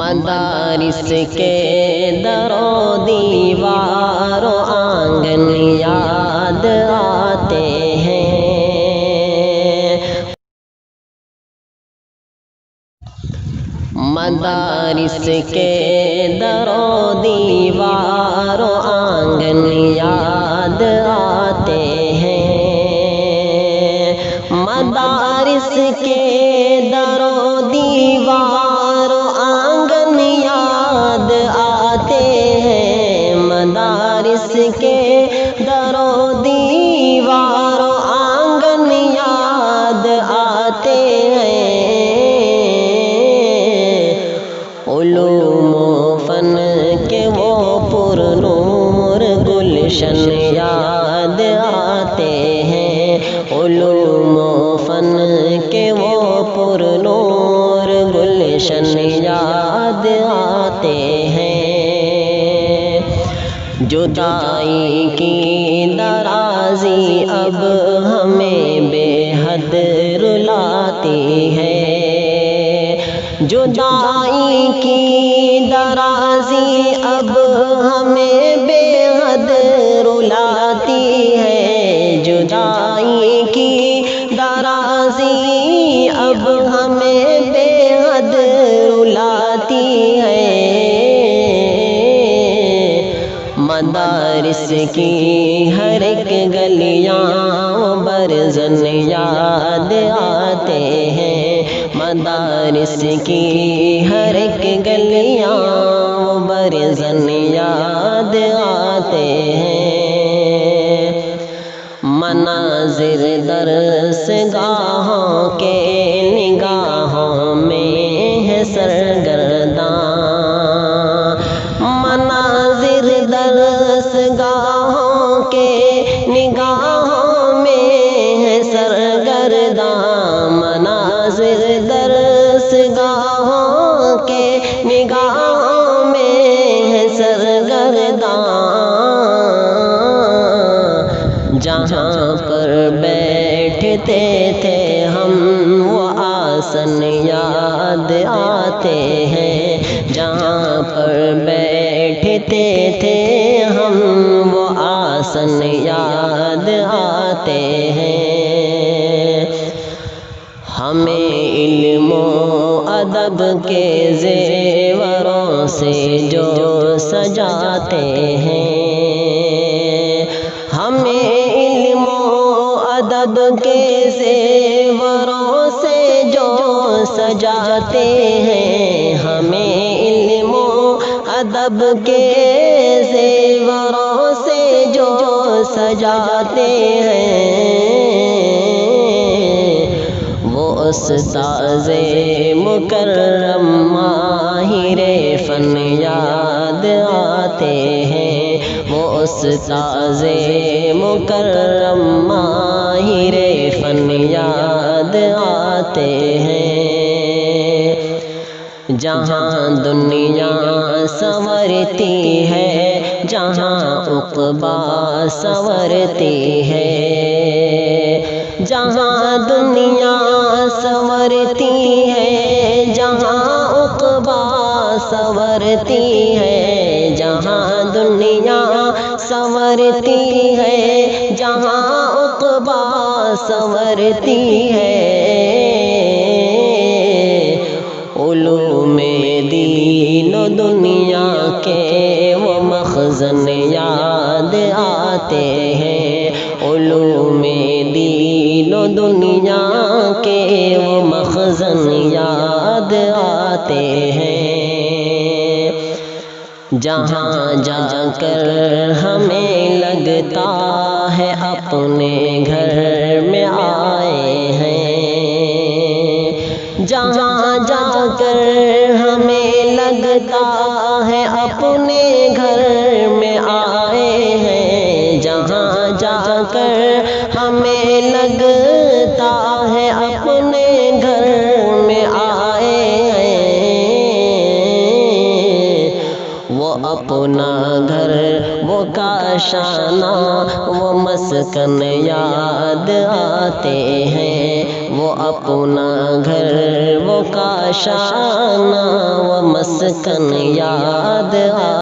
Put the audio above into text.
مدارس کے در و دیوار و آنگن یاد آتے ہیں، مدارس کے در و دیوار و آنگن یاد آتے ہیں، مدارس کے در و دیوار و آنگن یاد آتے ہیں، مدارس کے در و دیوار و آنگن یاد آتے ہیں، علوم و فن کے وہ پر نور گلشن یاد آتے ہیں، علوم و فن کے وہ پر نور گلشن یاد آتے ہیں، جدائی کی درازی اب ہمیں بے حد رلاتی ہے، جدائی کی درازی اب ہمیں بے حد رلاتی ہے، جدائی کی درازی اب ہمیں بے حد رلاتی ہے، مدارس کی ہر ایک گلیاں برزن یاد آتے ہیں، مدارس کی ہر ایک گلیاں برزن یاد آتے ہیں، مناظر درس گاہوں کے نگاہوں میں ہے سرگرداں، مناظر درس گاہوں کے نگاہوں میں ہے سرگرداں، مناظر درس گاہوں کے نگاہوں میں ہے سرگرداں، جہاں پر بیٹھتے تھے ہم وہ آسن یاد آتے ہیں، جہاں پر بیٹھتے تھے ہم وہ آسن یاد آتے ہیں، ہمیں علم و ادب کے زیوروں سے جو سجاتے ہیں، ہمیں علم و ادب کے زیوروں سے جو سجاتے ہیں، ہمیں علم و ادب کے زیوروں سے جو سجاتے ہیں، وہ استاذ مکرم ماہر فن یاد آتے ہیں، وہ استاذ مکرم ماہر فن یاد آتے ہیں، جہاں دنیا سنورتی ہے، جہاں عقبیٰ سنورتی ہے، جہاں دنیا سنورتی ہے، جہاں عقبیٰ سنورتی ہے، جہاں دنیا سنورتی ہے، جہاں عقبیٰ سنورتی ہے، علوم دین و دنیا کے وہ مخزن یاد آتے ہیں، علوم دین و دنیا کے وہ مخزن یاد آتے ہیں، جہاں جا کر ہمیں لگتا ہے اپنے گھر میں آئے ہیں، جہاں جا کر ہمیں لگتا ہے اپنے گھر میں آئے ہیں، جہاں جا کر ہمیں لگتا ہے اپنے گھر میں آئے ہیں، وہ اپنا گھر وہ کاشانہ وہ مسکن یاد آتے ہیں، وہ اپنا گھر وہ کاشانہ وہ مسکن یاد آتے ہیں۔